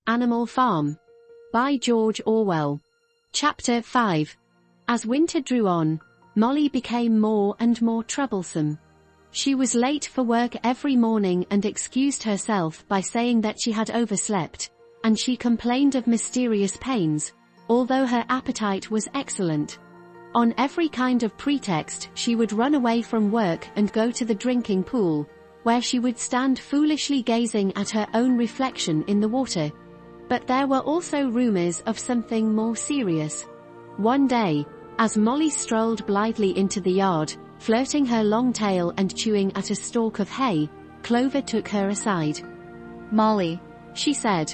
Animal Farm. By George Orwell. Chapter 5. As winter drew on, Molly became more and more troublesome. She was late for work every morning and excused herself by saying that she had overslept, and she complained of mysterious pains, although her appetite was excellent. On every kind of pretext she would run away from work and go to the drinking pool, where she would stand foolishly gazing at her own reflection in the water. But there were also rumors of something more serious. One day, as Molly strolled blithely into the yard, flirting her long tail and chewing at a stalk of hay, Clover took her aside. "Molly," she said,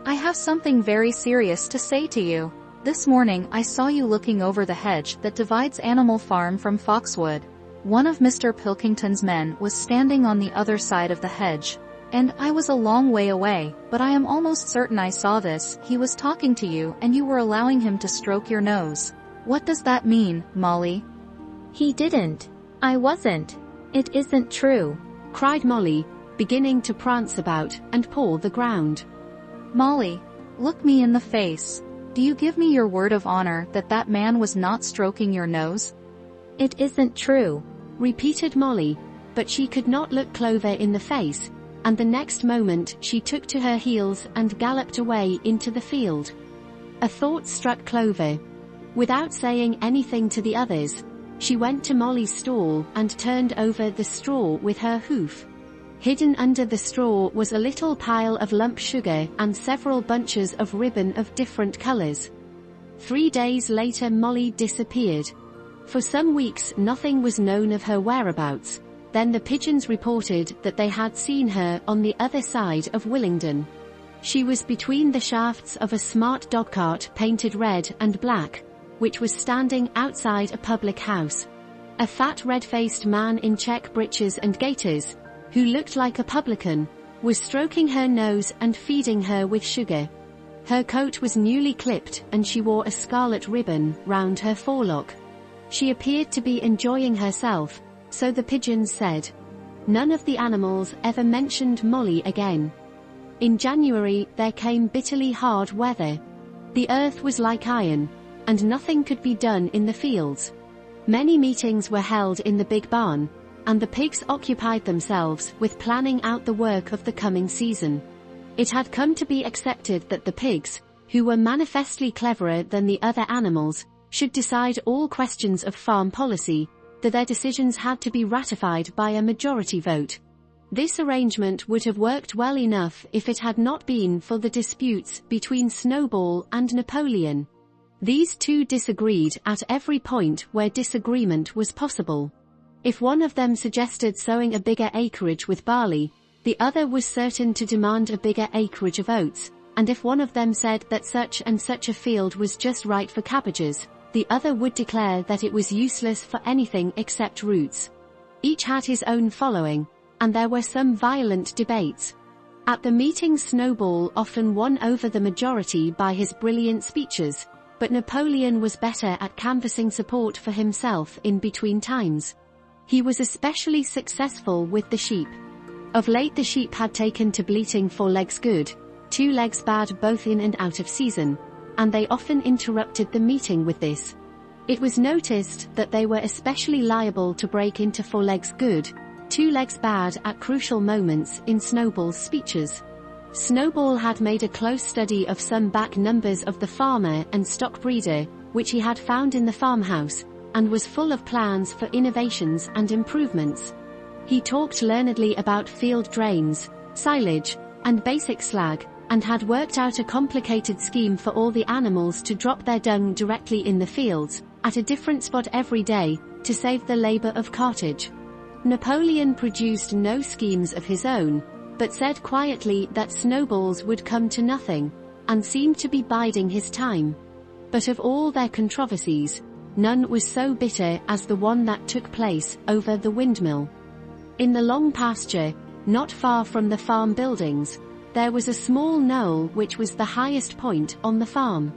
"I have something very serious to say to you. This morning I saw you looking over the hedge that divides Animal Farm from Foxwood. One of Mr. Pilkington's men was standing on the other side of the hedge, and I was a long way away, but I am almost certain I saw this. He was talking to you and you were allowing him to stroke your nose. What does that mean, Molly?" "He didn't. I wasn't. It isn't true," cried Molly, beginning to prance about and paw the ground. "Molly, look me in the face. Do you give me your word of honor that that man was not stroking your nose?" "It isn't true," repeated Molly, but she could not look Clover in the face, and the next moment she took to her heels and galloped away into the field. A thought struck Clover. Without saying anything to the others, she went to Molly's stall and turned over the straw with her hoof. Hidden under the straw was a little pile of lump sugar and several bunches of ribbon of different colors. 3 days later Molly disappeared. For some weeks nothing was known of her whereabouts. Then the pigeons reported that they had seen her on the other side of Willingdon. She was between the shafts of a smart dogcart painted red and black, which was standing outside a public house. A fat red-faced man in check breeches and gaiters, who looked like a publican, was stroking her nose and feeding her with sugar. Her coat was newly clipped and she wore a scarlet ribbon round her forelock. She appeared to be enjoying herself, so the pigeons said. None of the animals ever mentioned Molly again. In January there came bitterly hard weather. The earth was like iron, and nothing could be done in the fields. Many meetings were held in the big barn, and the pigs occupied themselves with planning out the work of the coming season. It had come to be accepted that the pigs, who were manifestly cleverer than the other animals, should decide all questions of farm policy, that their decisions had to be ratified by a majority vote. This arrangement would have worked well enough if it had not been for the disputes between Snowball and Napoleon. These two disagreed at every point where disagreement was possible. If one of them suggested sowing a bigger acreage with barley, the other was certain to demand a bigger acreage of oats, and if one of them said that such and such a field was just right for cabbages, the other would declare that it was useless for anything except roots. Each had his own following, and there were some violent debates. At the meetings Snowball often won over the majority by his brilliant speeches, but Napoleon was better at canvassing support for himself in between times. He was especially successful with the sheep. Of late the sheep had taken to bleating 4 legs good, 2 legs bad both in and out of season, and they often interrupted the meeting with this. It was noticed that they were especially liable to break into 4 legs good, 2 legs bad at crucial moments in Snowball's speeches. Snowball had made a close study of some back numbers of the farmer and stock breeder, which he had found in the farmhouse, and was full of plans for innovations and improvements. He talked learnedly about field drains, silage, and basic slag, and had worked out a complicated scheme for all the animals to drop their dung directly in the fields, at a different spot every day, to save the labor of cartage. Napoleon produced no schemes of his own, but said quietly that Snowball's would come to nothing, and seemed to be biding his time. But of all their controversies, none was so bitter as the one that took place over the windmill. In the long pasture, not far from the farm buildings, there was a small knoll which was the highest point on the farm.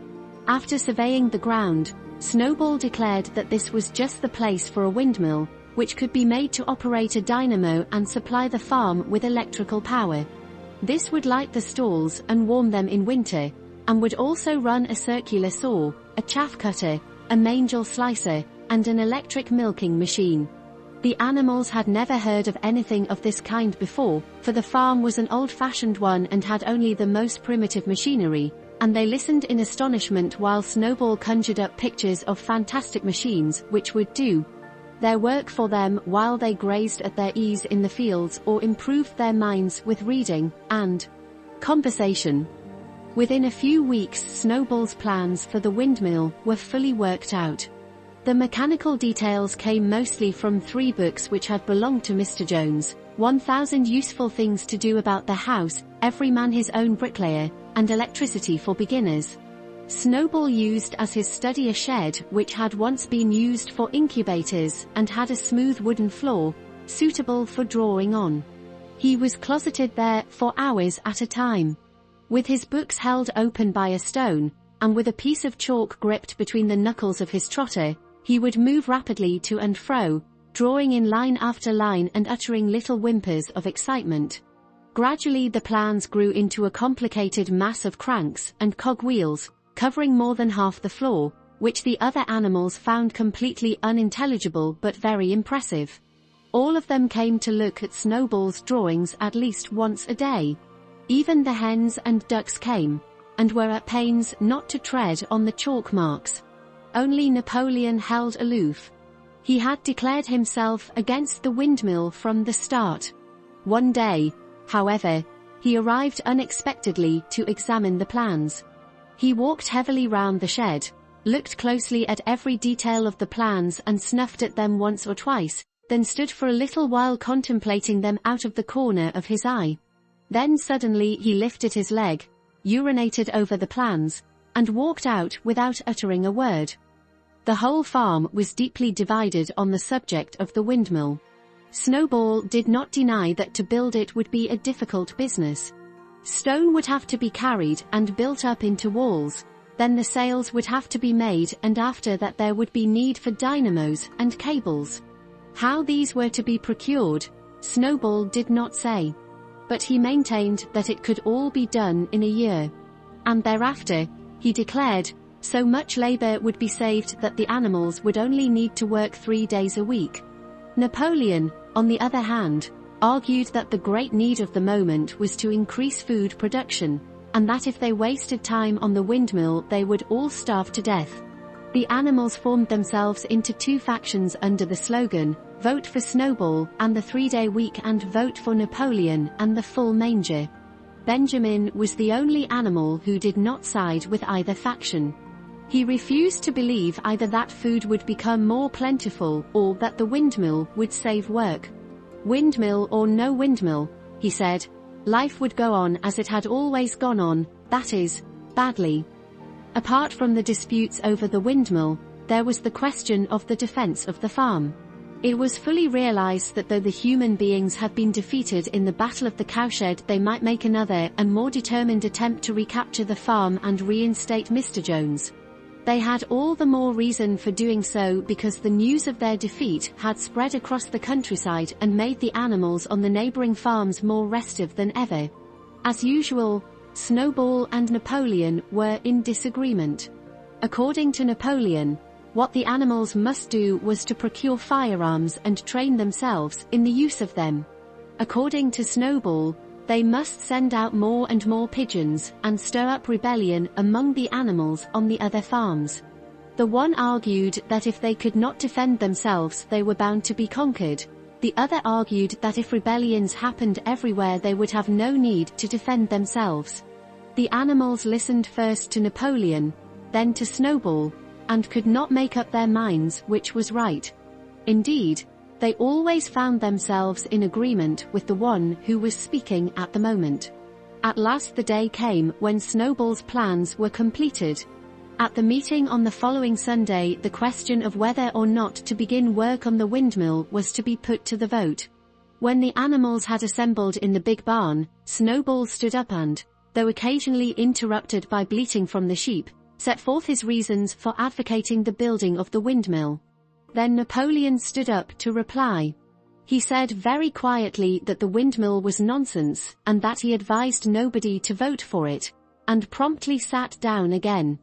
After surveying the ground, Snowball declared that this was just the place for a windmill, which could be made to operate a dynamo and supply the farm with electrical power. This would light the stalls and warm them in winter, and would also run a circular saw, a chaff cutter, a mangel slicer, and an electric milking machine. The animals had never heard of anything of this kind before, for the farm was an old-fashioned one and had only the most primitive machinery, and they listened in astonishment while Snowball conjured up pictures of fantastic machines which would do their work for them while they grazed at their ease in the fields or improved their minds with reading and conversation. Within a few weeks, Snowball's plans for the windmill were fully worked out. The mechanical details came mostly from 3 books which had belonged to Mr. Jones, 1,000 Useful Things to Do About the House, Every Man His Own Bricklayer, and Electricity for Beginners. Snowball used as his study a shed which had once been used for incubators and had a smooth wooden floor, suitable for drawing on. He was closeted there for hours at a time. With his books held open by a stone, and with a piece of chalk gripped between the knuckles of his trotter, he would move rapidly to and fro, drawing in line after line and uttering little whimpers of excitement. Gradually the plans grew into a complicated mass of cranks and cogwheels, covering more than half the floor, which the other animals found completely unintelligible but very impressive. All of them came to look at Snowball's drawings at least once a day. Even the hens and ducks came, and were at pains not to tread on the chalk marks. Only Napoleon held aloof. He had declared himself against the windmill from the start. One day, however, he arrived unexpectedly to examine the plans. He walked heavily round the shed, looked closely at every detail of the plans and snuffed at them once or twice, then stood for a little while contemplating them out of the corner of his eye. Then suddenly he lifted his leg, urinated over the plans, and walked out without uttering a word. The whole farm was deeply divided on the subject of the windmill. Snowball did not deny that to build it would be a difficult business. Stone would have to be carried and built up into walls, then the sails would have to be made, and after that there would be need for dynamos and cables. How these were to be procured, Snowball did not say. But he maintained that it could all be done in a year. And thereafter, he declared, so much labor would be saved that the animals would only need to work 3 days a week. Napoleon, on the other hand, argued that the great need of the moment was to increase food production, and that if they wasted time on the windmill they would all starve to death. The animals formed themselves into 2 factions under the slogan, "Vote for Snowball" and the 3-day week, and "Vote for Napoleon" and the full manger. Benjamin was the only animal who did not side with either faction. He refused to believe either that food would become more plentiful or that the windmill would save work. Windmill or no windmill, he said, life would go on as it had always gone on, that is, badly. Apart from the disputes over the windmill, there was the question of the defense of the farm. It was fully realized that though the human beings had been defeated in the Battle of the Cowshed, they might make another and more determined attempt to recapture the farm and reinstate Mr. Jones. They had all the more reason for doing so because the news of their defeat had spread across the countryside and made the animals on the neighboring farms more restive than ever. As usual, Snowball and Napoleon were in disagreement. According to Napoleon, what the animals must do was to procure firearms and train themselves in the use of them. According to Snowball, they must send out more and more pigeons and stir up rebellion among the animals on the other farms. The one argued that if they could not defend themselves they were bound to be conquered. The other argued that if rebellions happened everywhere they would have no need to defend themselves. The animals listened first to Napoleon, then to Snowball, and could not make up their minds which was right. Indeed, they always found themselves in agreement with the one who was speaking at the moment. At last the day came when Snowball's plans were completed. At the meeting on the following Sunday, the question of whether or not to begin work on the windmill was to be put to the vote. When the animals had assembled in the big barn, Snowball stood up and, though occasionally interrupted by bleating from the sheep, set forth his reasons for advocating the building of the windmill. Then Napoleon stood up to reply. He said very quietly that the windmill was nonsense, and that he advised nobody to vote for it, and promptly sat down again.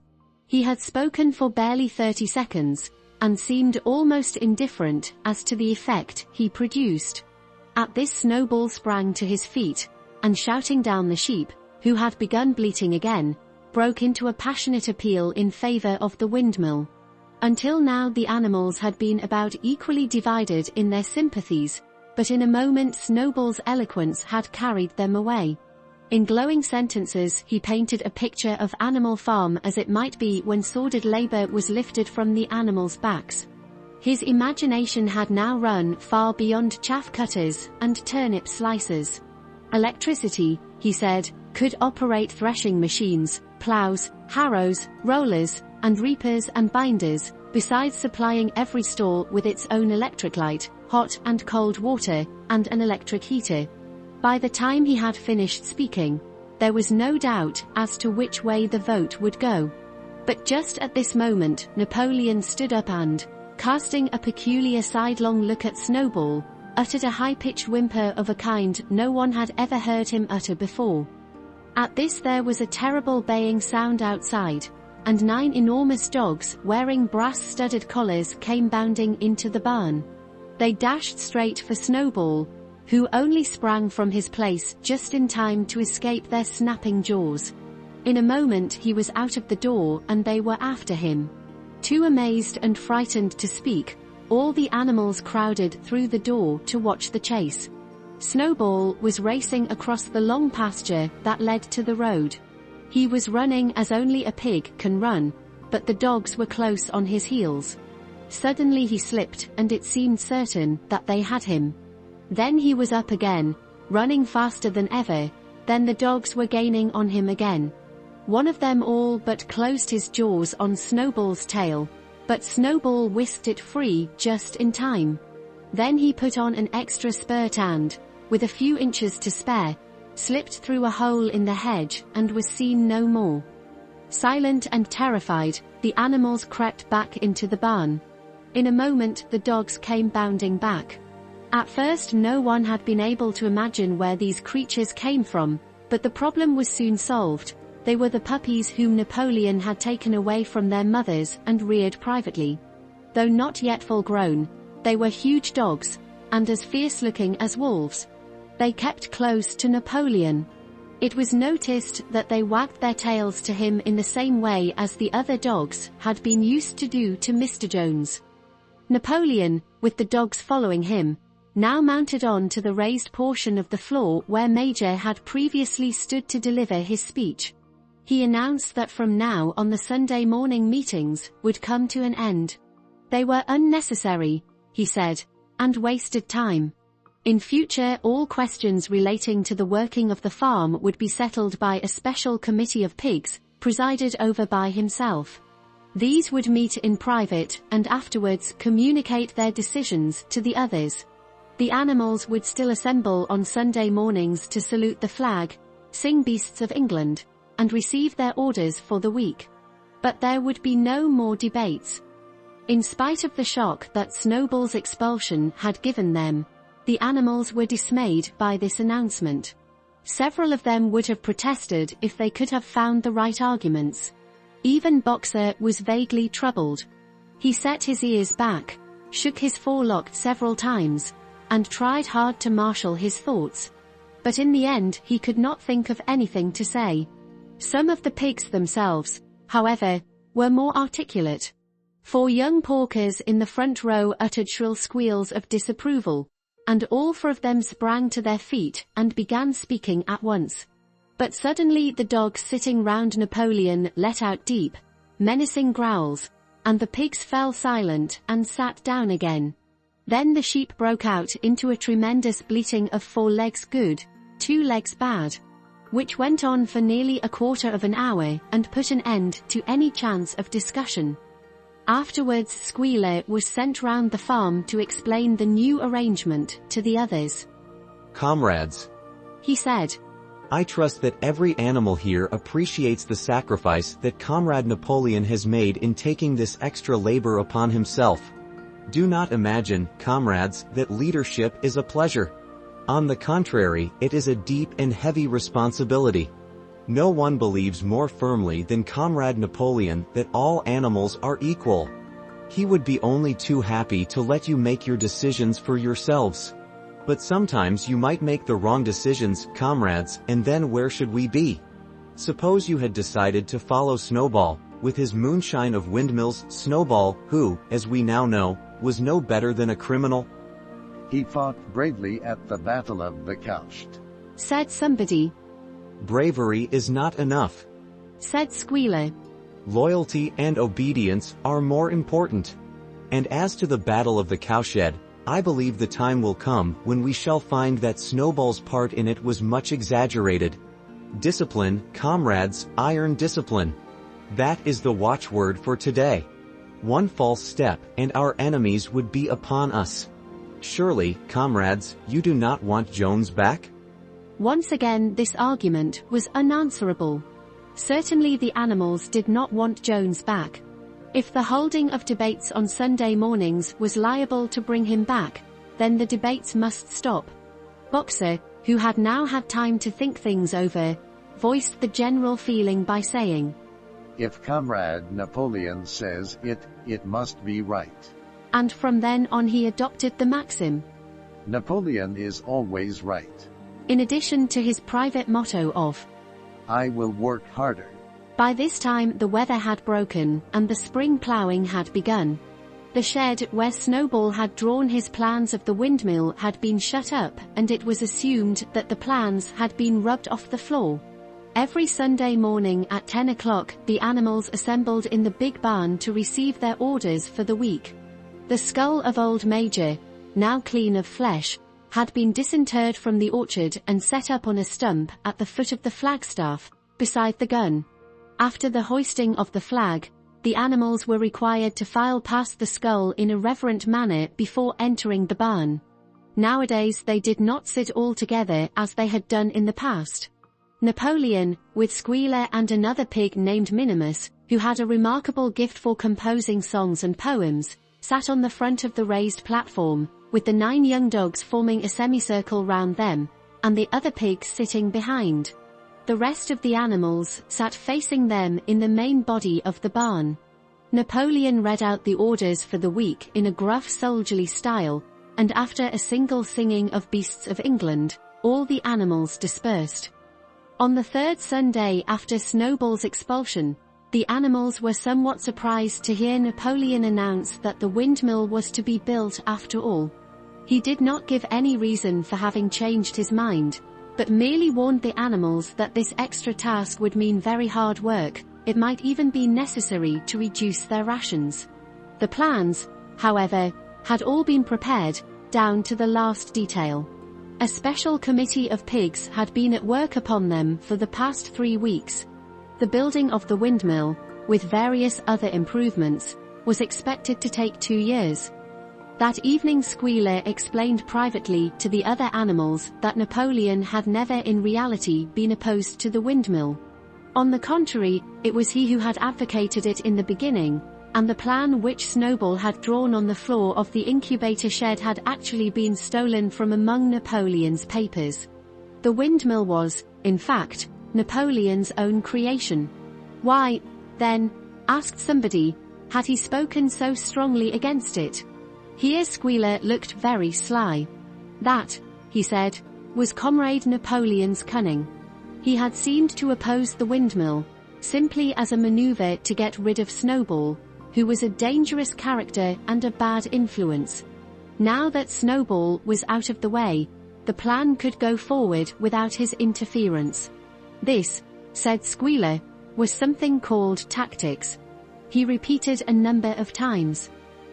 He had spoken for barely 30 seconds, and seemed almost indifferent as to the effect he produced. At this, Snowball sprang to his feet, and shouting down the sheep, who had begun bleating again, broke into a passionate appeal in favor of the windmill. Until now the animals had been about equally divided in their sympathies, but in a moment Snowball's eloquence had carried them away. In glowing sentences he painted a picture of Animal Farm as it might be when sordid labor was lifted from the animals' backs. His imagination had now run far beyond chaff cutters and turnip slicers. Electricity, he said, could operate threshing machines, plows, harrows, rollers, and reapers and binders, besides supplying every stall with its own electric light, hot and cold water, and an electric heater. By the time he had finished speaking, there was no doubt as to which way the vote would go. But just at this moment Napoleon stood up and, casting a peculiar sidelong look at Snowball, uttered a high-pitched whimper of a kind no one had ever heard him utter before. At this there was a terrible baying sound outside, and 9 enormous dogs wearing brass-studded collars came bounding into the barn. They dashed straight for Snowball, who only sprang from his place just in time to escape their snapping jaws. In a moment he was out of the door and they were after him. Too amazed and frightened to speak, all the animals crowded through the door to watch the chase. Snowball was racing across the long pasture that led to the road. He was running as only a pig can run, but the dogs were close on his heels. Suddenly he slipped and it seemed certain that they had him. Then he was up again, running faster than ever, then the dogs were gaining on him again. One of them all but closed his jaws on Snowball's tail, but Snowball whisked it free just in time. Then he put on an extra spurt and, with a few inches to spare, slipped through a hole in the hedge and was seen no more. Silent and terrified, the animals crept back into the barn. In a moment the dogs came bounding back. At first no one had been able to imagine where these creatures came from, but the problem was soon solved. They were the puppies whom Napoleon had taken away from their mothers and reared privately. Though not yet full grown, they were huge dogs, and as fierce-looking as wolves. They kept close to Napoleon. It was noticed that they wagged their tails to him in the same way as the other dogs had been used to do to Mr. Jones. Napoleon, with the dogs following him, now mounted on to the raised portion of the floor where Major had previously stood to deliver his speech. He announced that from now on the Sunday morning meetings would come to an end. They were unnecessary, he said, and wasted time. In future all questions relating to the working of the farm would be settled by a special committee of pigs, presided over by himself. These would meet in private and afterwards communicate their decisions to the others. The animals would still assemble on Sunday mornings to salute the flag, sing Beasts of England, and receive their orders for the week. But there would be no more debates. In spite of the shock that Snowball's expulsion had given them, the animals were dismayed by this announcement. Several of them would have protested if they could have found the right arguments. Even Boxer was vaguely troubled. He set his ears back, shook his forelock several times, and tried hard to marshal his thoughts. But in the end he could not think of anything to say. Some of the pigs themselves, however, were more articulate. 4 young porkers in the front row uttered shrill squeals of disapproval, and all 4 of them sprang to their feet and began speaking at once. But suddenly the dogs sitting round Napoleon let out deep, menacing growls, and the pigs fell silent and sat down again. Then the sheep broke out into a tremendous bleating of 4 legs good, 2 legs bad, which went on for nearly a quarter of an hour and put an end to any chance of discussion. Afterwards Squealer was sent round the farm to explain the new arrangement to the others. Comrades, he said, I trust that every animal here appreciates the sacrifice that Comrade Napoleon has made in taking this extra labor upon himself. Do not imagine, comrades, that leadership is a pleasure. On the contrary, it is a deep and heavy responsibility. No one believes more firmly than Comrade Napoleon that all animals are equal. He would be only too happy to let you make your decisions for yourselves. But sometimes you might make the wrong decisions, comrades, and then where should we be? Suppose you had decided to follow Snowball, with his moonshine of windmills, Snowball, who, as we now know, was no better than a criminal. He fought bravely at the Battle of the Couched, said somebody. Bravery is not enough, said Squealer. Loyalty and obedience are more important. And as to the Battle of the Cowshed, I believe the time will come when we shall find that Snowball's part in it was much exaggerated. Discipline, comrades, iron discipline. That is the watchword for today. One false step, and our enemies would be upon us. Surely, comrades, you do not want Jones back? Once again this argument was unanswerable. Certainly the animals did not want Jones back. If the holding of debates on Sunday mornings was liable to bring him back, then the debates must stop. Boxer, who had now had time to think things over, voiced the general feeling by saying, "If Comrade Napoleon says it, it must be right." And from then on he adopted the maxim. Napoleon is always right. In addition to his private motto of, "I will work harder." By this time the weather had broken, and the spring ploughing had begun. The shed where Snowball had drawn his plans of the windmill had been shut up, and it was assumed that the plans had been rubbed off the floor. Every Sunday morning at 10 o'clock the animals assembled in the big barn to receive their orders for the week. The skull of old Major, now clean of flesh, had been disinterred from the orchard and set up on a stump at the foot of the flagstaff, beside the gun. After the hoisting of the flag, the animals were required to file past the skull in a reverent manner before entering the barn. Nowadays they did not sit all together as they had done in the past. Napoleon, with Squealer and another pig named Minimus, who had a remarkable gift for composing songs and poems, sat on the front of the raised platform, with the 9 young dogs forming a semicircle round them, and the other pigs sitting behind. The rest of the animals sat facing them in the main body of the barn. Napoleon read out the orders for the week in a gruff soldierly style, and after a single singing of Beasts of England, all the animals dispersed. On the third Sunday after Snowball's expulsion, the animals were somewhat surprised to hear Napoleon announce that the windmill was to be built after all. He did not give any reason for having changed his mind, but merely warned the animals that this extra task would mean very hard work. It might even be necessary to reduce their rations. The plans, however, had all been prepared, down to the last detail. A special committee of pigs had been at work upon them for the past 3 weeks. The building of the windmill, with various other improvements, was expected to take 2 years. That evening Squealer explained privately to the other animals that Napoleon had never in reality been opposed to the windmill. On the contrary, it was he who had advocated it in the beginning, and the plan which Snowball had drawn on the floor of the incubator shed had actually been stolen from among Napoleon's papers. The windmill was, in fact, Napoleon's own creation. Why, then, asked somebody, had he spoken so strongly against it? Here Squealer looked very sly. That, he said, was Comrade Napoleon's cunning. He had seemed to oppose the windmill, simply as a maneuver to get rid of Snowball, who was a dangerous character and a bad influence. Now that Snowball was out of the way, the plan could go forward without his interference. This, said Squealer, was something called tactics. He repeated a number of times.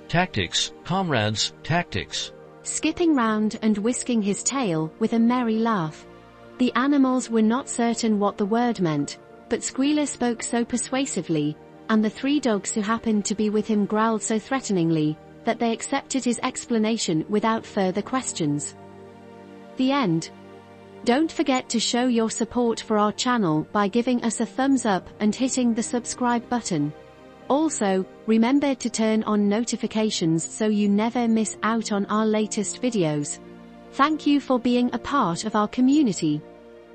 Tactics, comrades, tactics. Skipping round and whisking his tail with a merry laugh. The animals were not certain what the word meant, but Squealer spoke so persuasively, and the 3 dogs who happened to be with him growled so threateningly, that they accepted his explanation without further questions. The end. Don't forget to show your support for our channel by giving us a thumbs up and hitting the subscribe button. Also, remember to turn on notifications so you never miss out on our latest videos. Thank you for being a part of our community.